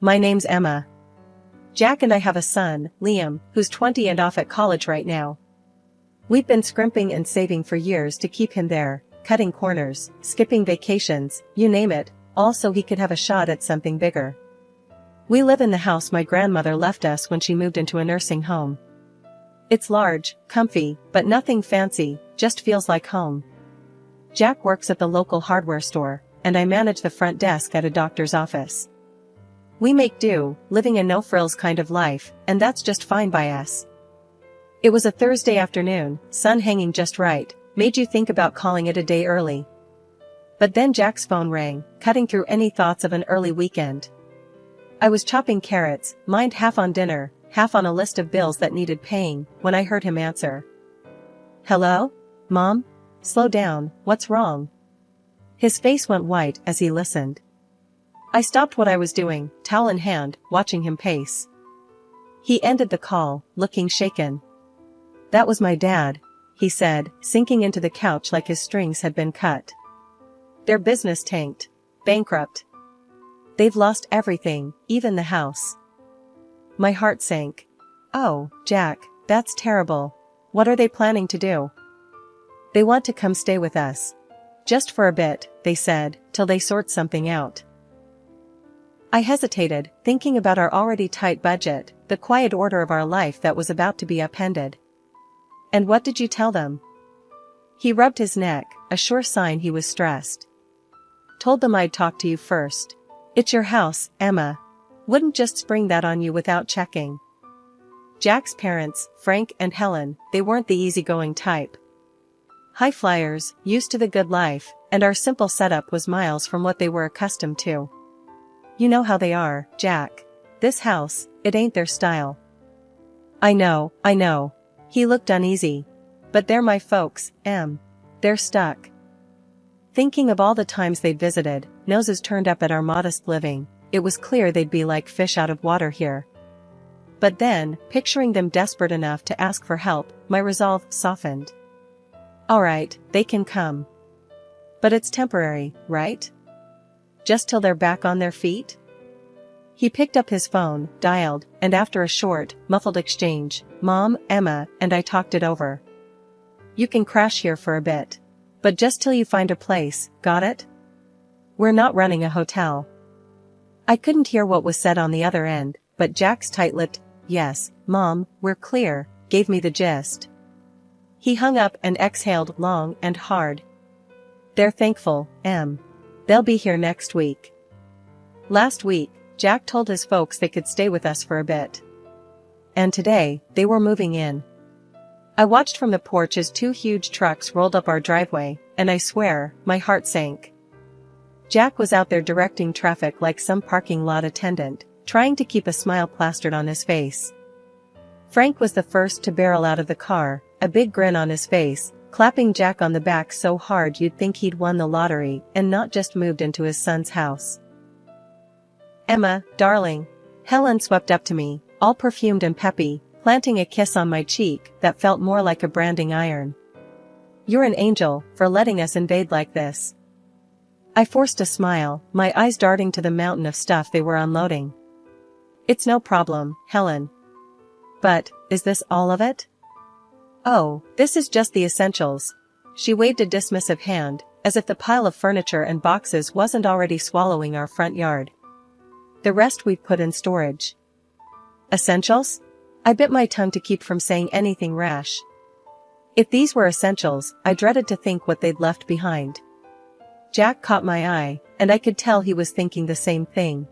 My name's Emma. Jack and I have a son, Liam, who's 20 and off at college right now. We've been scrimping and saving for years to keep him there, cutting corners, skipping vacations, you name it, all so he could have a shot at something bigger. We live in the house my grandmother left us when she moved into a nursing home. It's large, comfy, but nothing fancy, just feels like home. Jack works at the local hardware store, and I manage the front desk at a doctor's office. We make do, living a no-frills kind of life, and that's just fine by us. It was a Thursday afternoon, sun hanging just right, made you think about calling it a day early. But then Jack's phone rang, cutting through any thoughts of an early weekend. I was chopping carrots, mind half on dinner, half on a list of bills that needed paying, when I heard him answer. Hello? Mom? Slow down, what's wrong? His face went white as he listened. I stopped what I was doing, towel in hand, watching him pace. He ended the call, looking shaken. That was my dad, he said, sinking into the couch like his strings had been cut. Their business tanked. Bankrupt. They've lost everything, even the house. My heart sank. Oh, Jack, that's terrible. What are they planning to do? They want to come stay with us. Just for a bit, they said, till they sort something out. I hesitated, thinking about our already tight budget, the quiet order of our life that was about to be upended. And what did you tell them? He rubbed his neck, a sure sign he was stressed. Told them I'd talk to you first. It's your house, Emma. Wouldn't just spring that on you without checking. Jack's parents, Frank and Helen, they weren't the easygoing type. High flyers, used to the good life, and our simple setup was miles from what they were accustomed to. You know how they are, Jack. This house, it ain't their style. I know. He looked uneasy. But they're my folks, Em. They're stuck. Thinking of all the times they'd visited, noses turned up at our modest living, it was clear they'd be like fish out of water here. But then, picturing them desperate enough to ask for help, my resolve softened. All right, they can come. But it's temporary, right? Just till they're back on their feet? He picked up his phone, dialed, and after a short, muffled exchange, Mom, Emma, and I talked it over. You can crash here for a bit. But just till you find a place, got it? We're not running a hotel. I couldn't hear what was said on the other end, but Jack's tight-lipped, yes, Mom, we're clear, gave me the gist. He hung up and exhaled long and hard. They're thankful, Em. They'll be here next week. Last week, Jack told his folks they could stay with us for a bit. And today, they were moving in. I watched from the porch as two huge trucks rolled up our driveway, and I swear, my heart sank. Jack was out there directing traffic like some parking lot attendant, trying to keep a smile plastered on his face. Frank was the first to barrel out of the car, a big grin on his face, clapping Jack on the back so hard you'd think he'd won the lottery and not just moved into his son's house. Emma, darling. Helen swept up to me, all perfumed and peppy, planting a kiss on my cheek that felt more like a branding iron. You're an angel, for letting us invade like this. I forced a smile, my eyes darting to the mountain of stuff they were unloading. It's no problem, Helen. But, is this all of it? Oh, this is just the essentials. She waved a dismissive hand, as if the pile of furniture and boxes wasn't already swallowing our front yard. The rest we've put in storage. Essentials? I bit my tongue to keep from saying anything rash. If these were essentials, I dreaded to think what they'd left behind. Jack caught my eye, and I could tell he was thinking the same thing.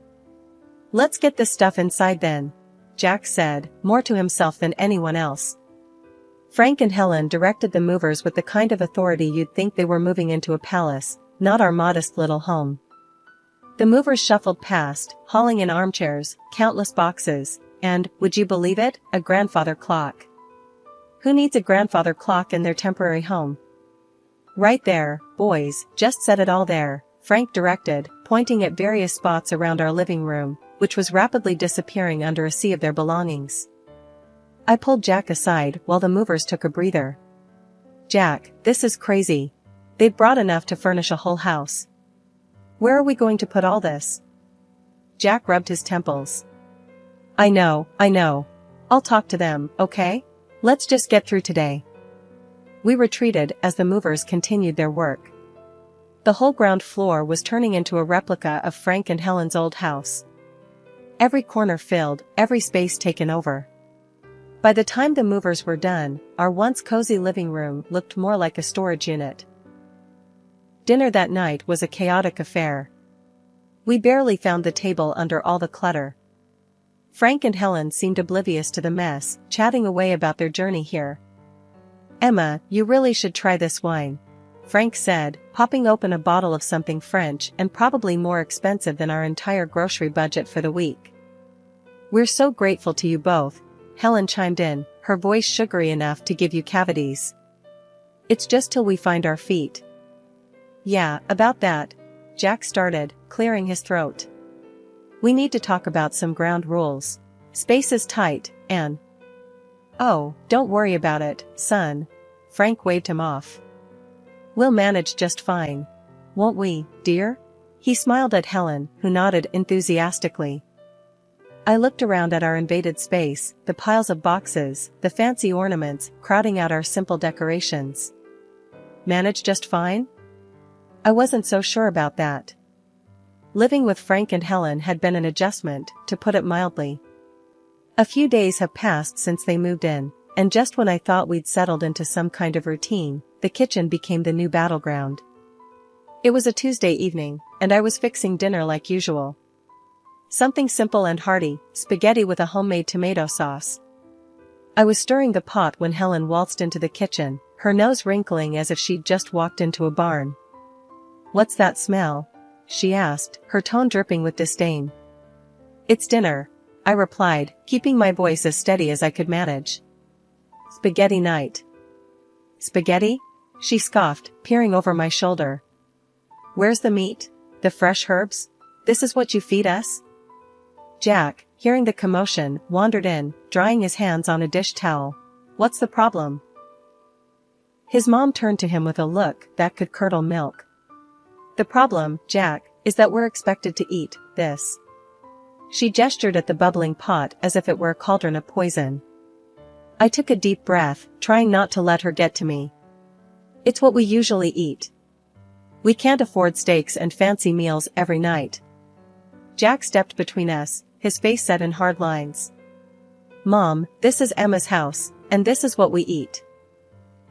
Let's get this stuff inside then, Jack said, more to himself than anyone else. Frank and Helen directed the movers with the kind of authority you'd think they were moving into a palace, not our modest little home. The movers shuffled past, hauling in armchairs, countless boxes, and, would you believe it, a grandfather clock. Who needs a grandfather clock in their temporary home? Right there, boys, just set it all there, Frank directed, pointing at various spots around our living room, which was rapidly disappearing under a sea of their belongings. I pulled Jack aside while the movers took a breather. Jack, this is crazy. They've brought enough to furnish a whole house. Where are we going to put all this? Jack rubbed his temples. I know. I'll talk to them, okay? Let's just get through today. We retreated as the movers continued their work. The whole ground floor was turning into a replica of Frank and Helen's old house. Every corner filled, every space taken over. By the time the movers were done, our once cozy living room looked more like a storage unit. Dinner that night was a chaotic affair. We barely found the table under all the clutter. Frank and Helen seemed oblivious to the mess, chatting away about their journey here. Emma, you really should try this wine, Frank said, popping open a bottle of something French and probably more expensive than our entire grocery budget for the week. We're so grateful to you both, Helen chimed in, her voice sugary enough to give you cavities. It's just till we find our feet. Yeah, about that, Jack started, clearing his throat. We need to talk about some ground rules. Space is tight, and... Oh, don't worry about it, son. Frank waved him off. We'll manage just fine. Won't we, dear? He smiled at Helen, who nodded enthusiastically. I looked around at our invaded space, the piles of boxes, the fancy ornaments, crowding out our simple decorations. Manage just fine? I wasn't so sure about that. Living with Frank and Helen had been an adjustment, to put it mildly. A few days have passed since they moved in, and just when I thought we'd settled into some kind of routine, the kitchen became the new battleground. It was a Tuesday evening, and I was fixing dinner like usual. Something simple and hearty, spaghetti with a homemade tomato sauce. I was stirring the pot when Helen waltzed into the kitchen, her nose wrinkling as if she'd just walked into a barn. What's that smell? She asked, her tone dripping with disdain. It's dinner, I replied, keeping my voice as steady as I could manage. Spaghetti night. Spaghetti? She scoffed, peering over my shoulder. Where's the meat? The fresh herbs? This is what you feed us? Jack, hearing the commotion, wandered in, drying his hands on a dish towel. What's the problem? His mom turned to him with a look that could curdle milk. The problem, Jack, is that we're expected to eat this. She gestured at the bubbling pot as if it were a cauldron of poison. I took a deep breath, trying not to let her get to me. It's what we usually eat. We can't afford steaks and fancy meals every night. Jack stepped between us, his face set in hard lines. Mom, this is Emma's house, and this is what we eat.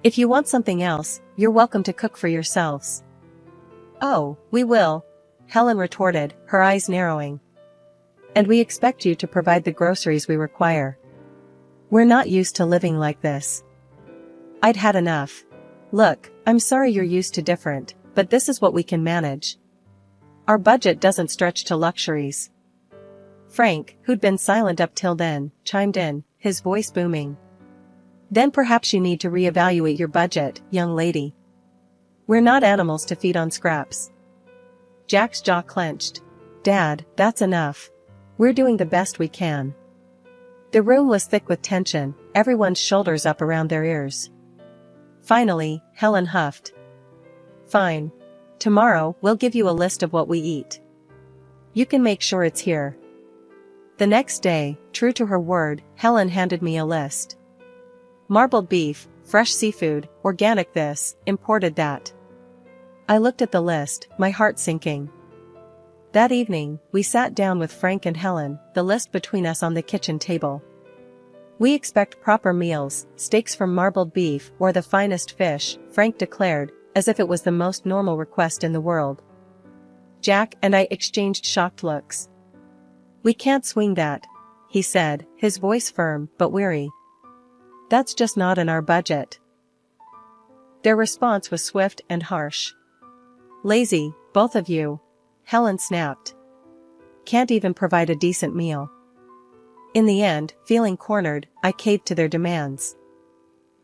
If you want something else, you're welcome to cook for yourselves. Oh, we will, Helen retorted, her eyes narrowing. And we expect you to provide the groceries we require. We're not used to living like this. I'd had enough. Look, I'm sorry you're used to different, but this is what we can manage. Our budget doesn't stretch to luxuries. Frank, who'd been silent up till then, chimed in, his voice booming. Then perhaps you need to reevaluate your budget, young lady. We're not animals to feed on scraps. Jack's jaw clenched. Dad, that's enough. We're doing the best we can. The room was thick with tension, everyone's shoulders up around their ears. Finally, Helen huffed. Fine. Tomorrow, we'll give you a list of what we eat. You can make sure it's here. The next day, true to her word, Helen handed me a list. Marbled beef, fresh seafood, organic this, imported that. I looked at the list, my heart sinking. That evening, we sat down with Frank and Helen, the list between us on the kitchen table. We expect proper meals, steaks from marbled beef or the finest fish, Frank declared, as if it was the most normal request in the world. Jack and I exchanged shocked looks. We can't swing that, he said, his voice firm but weary. That's just not in our budget. Their response was swift and harsh. Lazy, both of you, Helen snapped. Can't even provide a decent meal. In the end, feeling cornered, I caved to their demands.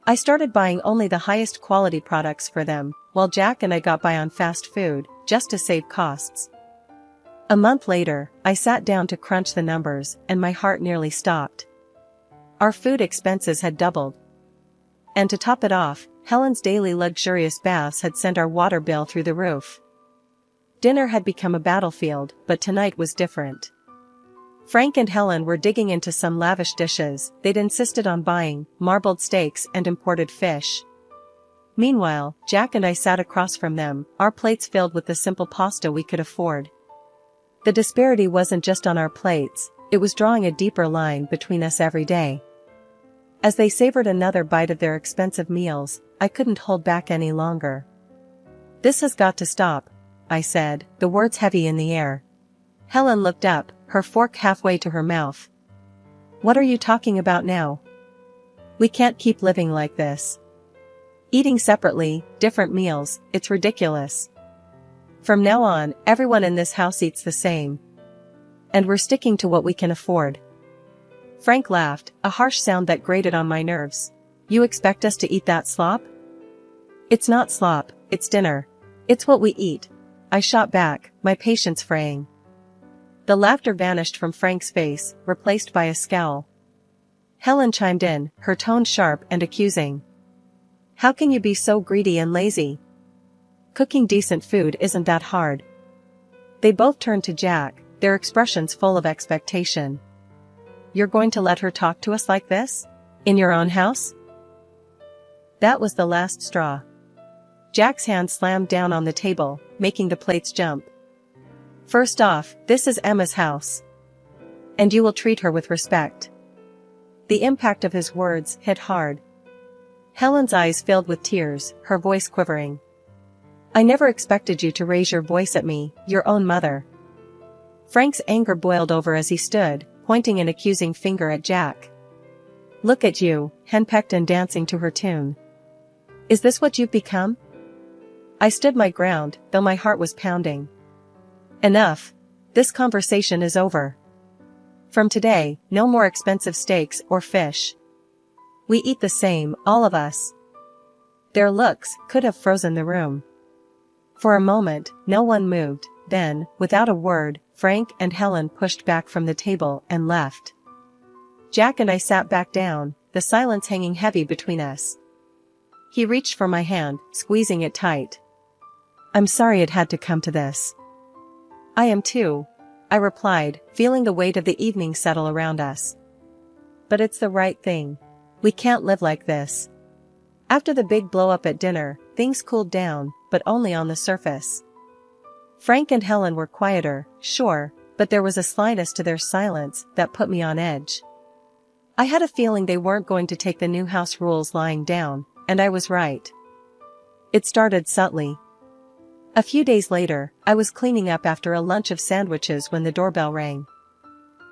I started buying only the highest quality products for them, while Jack and I got by on fast food, just to save costs. A month later, I sat down to crunch the numbers, and my heart nearly stopped. Our food expenses had doubled. And to top it off, Helen's daily luxurious baths had sent our water bill through the roof. Dinner had become a battlefield, but tonight was different. Frank and Helen were digging into some lavish dishes they'd insisted on buying, marbled steaks and imported fish. Meanwhile, Jack and I sat across from them, our plates filled with the simple pasta we could afford. The disparity wasn't just on our plates, it was drawing a deeper line between us every day. As they savored another bite of their expensive meals, I couldn't hold back any longer. "This has got to stop," I said, the words heavy in the air. Helen looked up, her fork halfway to her mouth. "What are you talking about now? We can't keep living like this. Eating separately, different meals, it's ridiculous. From now on, everyone in this house eats the same. And we're sticking to what we can afford." Frank laughed, a harsh sound that grated on my nerves. "You expect us to eat that slop?" "It's not slop, it's dinner. It's what we eat," I shot back, my patience fraying. The laughter vanished from Frank's face, replaced by a scowl. Helen chimed in, her tone sharp and accusing. "How can you be so greedy and lazy? Cooking decent food isn't that hard." They both turned to Jack, their expressions full of expectation. "You're going to let her talk to us like this? In your own house?" That was the last straw. Jack's hand slammed down on the table, making the plates jump. "First off, this is Emma's house. And you will treat her with respect." The impact of his words hit hard. Helen's eyes filled with tears, her voice quivering. "I never expected you to raise your voice at me, your own mother." Frank's anger boiled over as he stood, pointing an accusing finger at Jack. "Look at you, henpecked and dancing to her tune. Is this what you've become?" I stood my ground, though my heart was pounding. "Enough. This conversation is over. From today, no more expensive steaks or fish. We eat the same, all of us." Their looks could have frozen the room. For a moment, no one moved, then, without a word, Frank and Helen pushed back from the table and left. Jack and I sat back down, the silence hanging heavy between us. He reached for my hand, squeezing it tight. "I'm sorry it had to come to this." "I am too," I replied, feeling the weight of the evening settle around us. "But it's the right thing. We can't live like this." After the big blow-up at dinner, things cooled down, but only on the surface. Frank and Helen were quieter, sure, but there was a slyness to their silence that put me on edge. I had a feeling they weren't going to take the new house rules lying down, and I was right. It started subtly. A few days later, I was cleaning up after a lunch of sandwiches when the doorbell rang.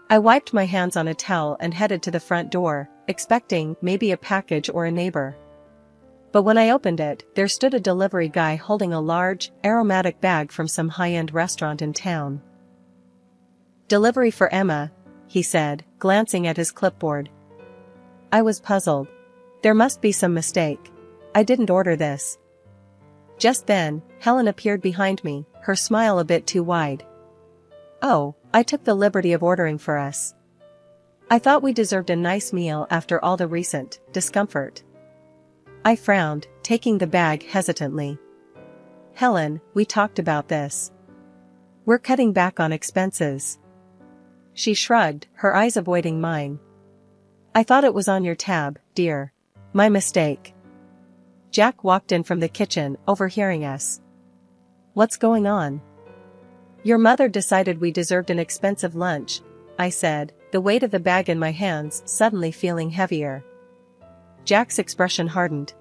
I wiped my hands on a towel and headed to the front door, expecting maybe a package or a neighbor. But when I opened it, there stood a delivery guy holding a large, aromatic bag from some high-end restaurant in town. "Delivery for Emma," he said, glancing at his clipboard. I was puzzled. There must be some mistake. I didn't order this. Just then, Helen appeared behind me, her smile a bit too wide. "Oh, I took the liberty of ordering for us. I thought we deserved a nice meal after all the recent discomfort." I frowned, taking the bag hesitantly. "Helen, we talked about this. We're cutting back on expenses." She shrugged, her eyes avoiding mine. "I thought it was on your tab, dear. My mistake." Jack walked in from the kitchen, overhearing us. "What's going on?" "Your mother decided we deserved an expensive lunch," I said, the weight of the bag in my hands suddenly feeling heavier. Jack's expression hardened.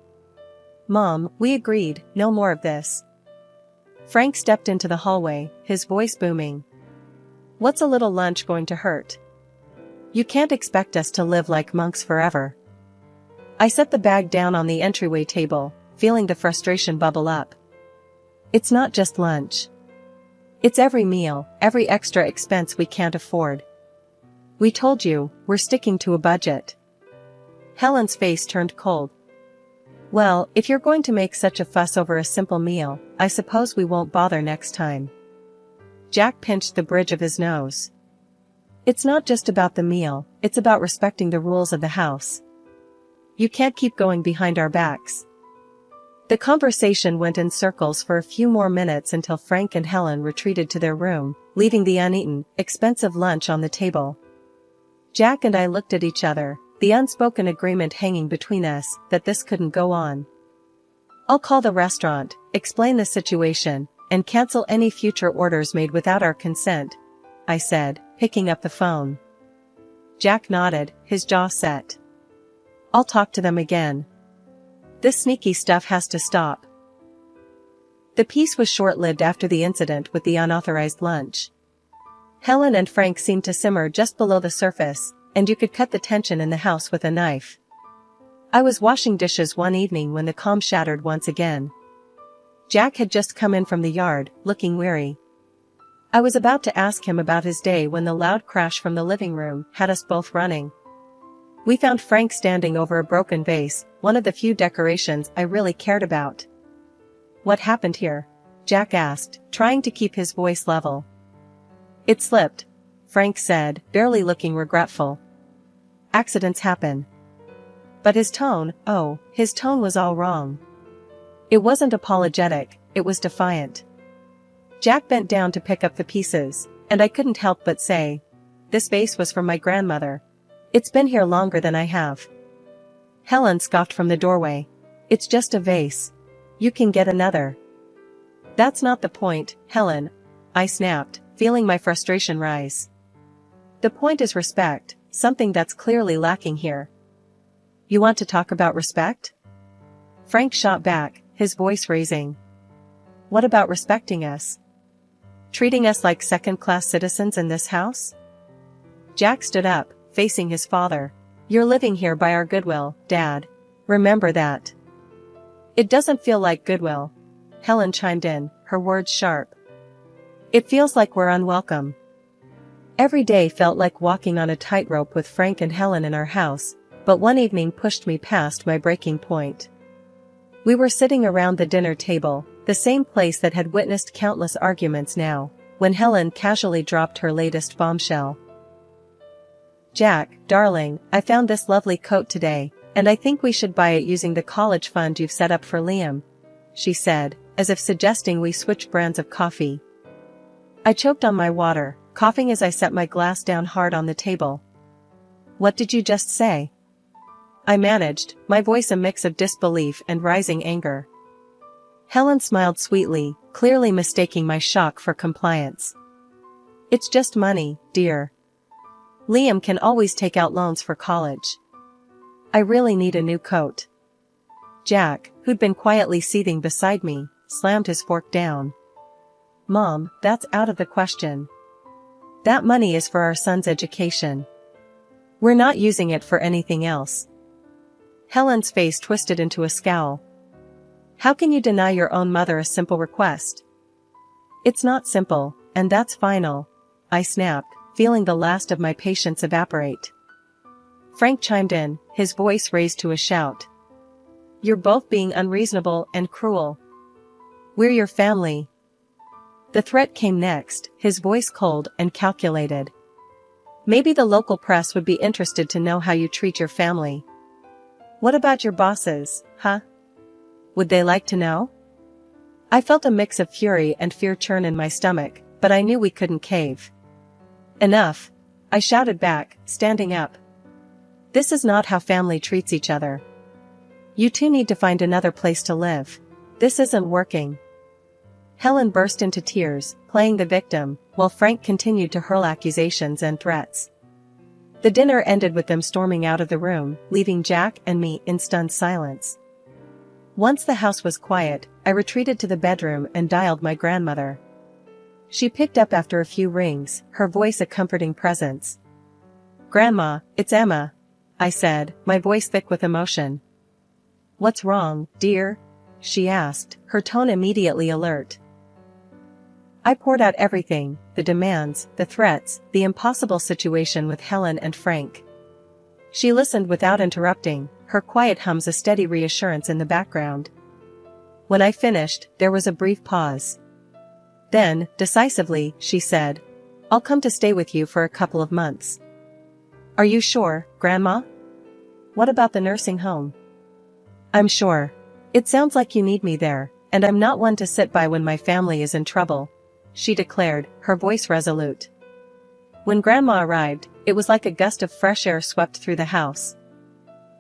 "Mom, we agreed, no more of this." Frank stepped into the hallway, his voice booming. "What's a little lunch going to hurt? You can't expect us to live like monks forever." I set the bag down on the entryway table, feeling the frustration bubble up. "It's not just lunch. It's every meal, every extra expense we can't afford. We told you, we're sticking to a budget." Helen's face turned cold. "Well, if you're going to make such a fuss over a simple meal, I suppose we won't bother next time." Jack pinched the bridge of his nose. "It's not just about the meal, it's about respecting the rules of the house. You can't keep going behind our backs." The conversation went in circles for a few more minutes until Frank and Helen retreated to their room, leaving the uneaten, expensive lunch on the table. Jack and I looked at each other, the unspoken agreement hanging between us that this couldn't go on. "I'll call the restaurant, explain the situation, and cancel any future orders made without our consent," I said, picking up the phone. Jack nodded, his jaw set. "I'll talk to them again. This sneaky stuff has to stop." The peace was short-lived after the incident with the unauthorized lunch. Helen and Frank seemed to simmer just below the surface, and you could cut the tension in the house with a knife. I was washing dishes one evening when the calm shattered once again. Jack had just come in from the yard, looking weary. I was about to ask him about his day when the loud crash from the living room had us both running. We found Frank standing over a broken vase, one of the few decorations I really cared about. "What happened here?" Jack asked, trying to keep his voice level. "It slipped," Frank said, barely looking regretful. "Accidents happen." But his tone was all wrong. It wasn't apologetic, it was defiant. Jack bent down to pick up the pieces, and I couldn't help but say, "This vase was from my grandmother. It's been here longer than I have." Helen scoffed from the doorway. "It's just a vase. You can get another." "That's not the point, Helen," I snapped, feeling my frustration rise. "The point is respect, something that's clearly lacking here." "You want to talk about respect?" Frank shot back, his voice raising. "What about respecting us? Treating us like second-class citizens in this house?" Jack stood up, facing his father. "You're living here by our goodwill, Dad. Remember that." "It doesn't feel like goodwill," Helen chimed in, her words sharp. "It feels like we're unwelcome." Every day felt like walking on a tightrope with Frank and Helen in our house, but one evening pushed me past my breaking point. We were sitting around the dinner table, the same place that had witnessed countless arguments now, when Helen casually dropped her latest bombshell. "Jack, darling, I found this lovely coat today, and I think we should buy it using the college fund you've set up for Liam," she said, as if suggesting we switch brands of coffee. I choked on my water, coughing as I set my glass down hard on the table. "What did you just say?" I managed, my voice a mix of disbelief and rising anger. Helen smiled sweetly, clearly mistaking my shock for compliance. "It's just money, dear. Liam can always take out loans for college. I really need a new coat." Jack, who'd been quietly seething beside me, slammed his fork down. "Mom, that's out of the question. That money is for our son's education. We're not using it for anything else." Helen's face twisted into a scowl. "How can you deny your own mother a simple request?" "It's not simple, and that's final," I snapped, feeling the last of my patience evaporate. Frank chimed in, his voice raised to a shout. "You're both being unreasonable and cruel. We're your family." The threat came next, his voice cold and calculated. "Maybe the local press would be interested to know how you treat your family." "What about your bosses, huh? Would they like to know?" I felt a mix of fury and fear churn in my stomach, but I knew we couldn't cave. "Enough," I shouted back, standing up. "This is not how family treats each other. You two need to find another place to live. This isn't working." Helen burst into tears, playing the victim, while Frank continued to hurl accusations and threats. The dinner ended with them storming out of the room, leaving Jack and me in stunned silence. Once the house was quiet, I retreated to the bedroom and dialed my grandmother. She picked up after a few rings, her voice a comforting presence. "Grandma, it's Emma," I said, my voice thick with emotion. "What's wrong, dear?" she asked, her tone immediately alert. I poured out everything, the demands, the threats, the impossible situation with Helen and Frank. She listened without interrupting, her quiet hums a steady reassurance in the background. When I finished, there was a brief pause. Then, decisively, she said, "I'll come to stay with you for a couple of months." "Are you sure, Grandma? What about the nursing home?" "I'm sure. It sounds like you need me there, and I'm not one to sit by when my family is in trouble," she declared, her voice resolute. When Grandma arrived, It was like a gust of fresh air swept through the house.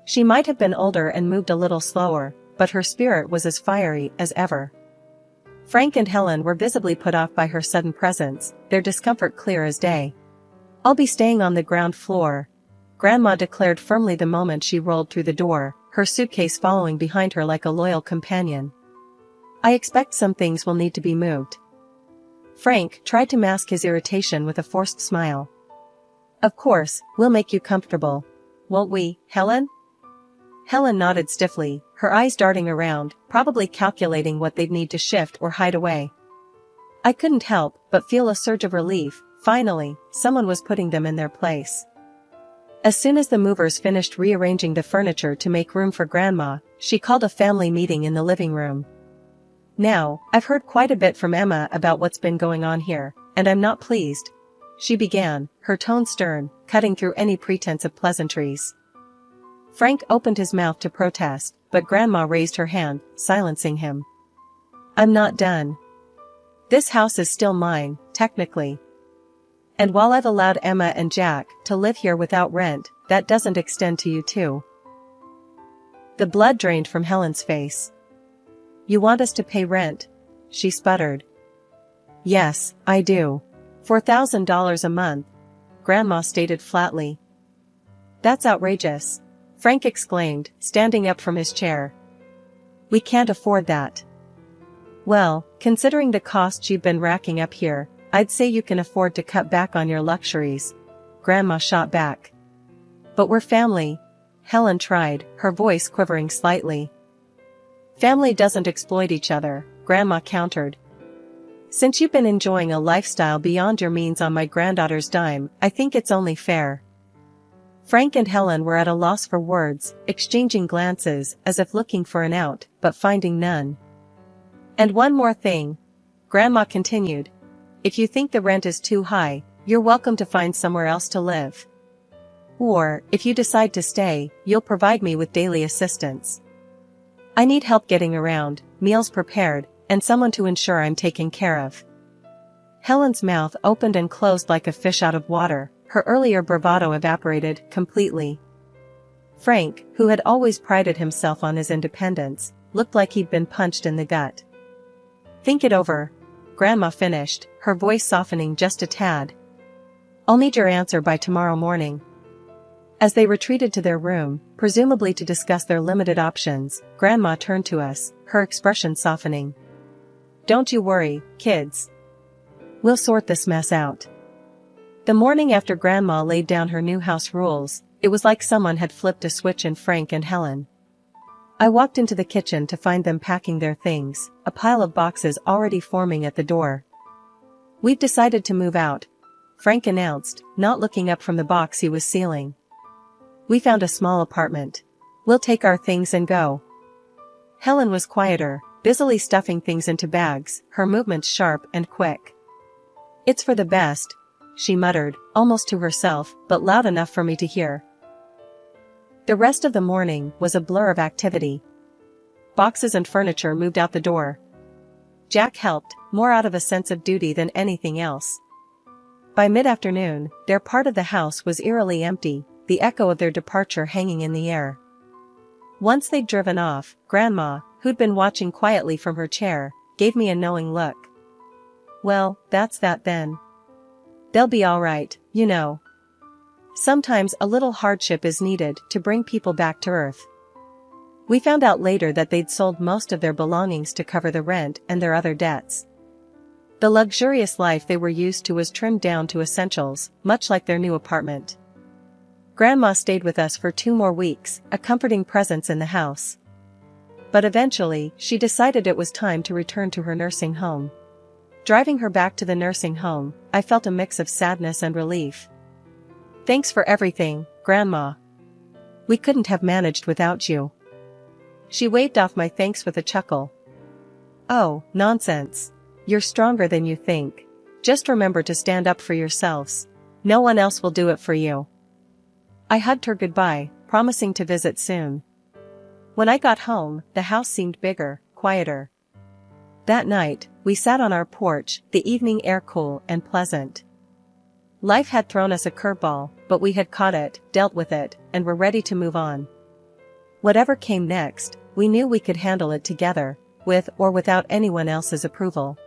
She might have been older and moved a little slower, but her spirit was as fiery as ever. Frank and Helen were visibly put off by her sudden presence, their discomfort clear as day. "I'll be staying on the ground floor," Grandma declared firmly the moment she rolled through the door, her suitcase following behind her like a loyal companion. "I expect some things will need to be moved." Frank tried to mask his irritation with a forced smile. "Of course, we'll make you comfortable. Won't we, Helen?" Helen nodded stiffly, her eyes darting around, probably calculating what they'd need to shift or hide away. I couldn't help but feel a surge of relief. Finally, someone was putting them in their place. As soon as the movers finished rearranging the furniture to make room for Grandma, she called a family meeting in the living room. "Now, I've heard quite a bit from Emma about what's been going on here, and I'm not pleased," she began, her tone stern, cutting through any pretense of pleasantries. Frank opened his mouth to protest, but Grandma raised her hand, silencing him. "I'm not done. This house is still mine, technically. And while I've allowed Emma and Jack to live here without rent, that doesn't extend to you too." The blood drained from Helen's face. "You want us to pay rent?" she sputtered. "Yes, I do. $4,000 a month," Grandma stated flatly. "That's outrageous," Frank exclaimed, standing up from his chair. "We can't afford that." "Well, considering the costs you've been racking up here, I'd say you can afford to cut back on your luxuries," Grandma shot back. "But we're family," Helen tried, her voice quivering slightly. "Family doesn't exploit each other," Grandma countered. "Since you've been enjoying a lifestyle beyond your means on my granddaughter's dime, I think it's only fair." Frank and Helen were at a loss for words, exchanging glances as if looking for an out, but finding none. "And one more thing," Grandma continued. "If you think the rent is too high, you're welcome to find somewhere else to live. Or, if you decide to stay, you'll provide me with daily assistance. I need help getting around, meals prepared, and someone to ensure I'm taken care of." Helen's mouth opened and closed like a fish out of water, her earlier bravado evaporated completely. Frank, who had always prided himself on his independence, looked like he'd been punched in the gut. "Think it over," Grandma finished, her voice softening just a tad. "I'll need your answer by tomorrow morning." As they retreated to their room, presumably to discuss their limited options, Grandma turned to us, her expression softening. "Don't you worry, kids. We'll sort this mess out." The morning after Grandma laid down her new house rules, it was like someone had flipped a switch in Frank and Helen. I walked into the kitchen to find them packing their things, a pile of boxes already forming at the door. "We've decided to move out," Frank announced, not looking up from the box he was sealing. "We found a small apartment. We'll take our things and go." Helen was quieter, busily stuffing things into bags, her movements sharp and quick. "It's for the best," she muttered, almost to herself, but loud enough for me to hear. The rest of the morning was a blur of activity. Boxes and furniture moved out the door. Jack helped, more out of a sense of duty than anything else. By mid-afternoon, their part of the house was eerily empty, the echo of their departure hanging in the air. Once they'd driven off, Grandma, who'd been watching quietly from her chair, gave me a knowing look. "Well, that's that then. They'll be all right, you know. Sometimes a little hardship is needed to bring people back to earth." We found out later that they'd sold most of their belongings to cover the rent and their other debts. The luxurious life they were used to was trimmed down to essentials, much like their new apartment. Grandma stayed with us for 2 more weeks, a comforting presence in the house. But eventually, she decided it was time to return to her nursing home. Driving her back to the nursing home, I felt a mix of sadness and relief. "Thanks for everything, Grandma. We couldn't have managed without you." She waved off my thanks with a chuckle. "Oh, nonsense. You're stronger than you think. Just remember to stand up for yourselves. No one else will do it for you." I hugged her goodbye, promising to visit soon. When I got home, the house seemed bigger, quieter. That night, we sat on our porch, the evening air cool and pleasant. Life had thrown us a curveball, but we had caught it, dealt with it, and were ready to move on. Whatever came next, we knew we could handle it together, with or without anyone else's approval.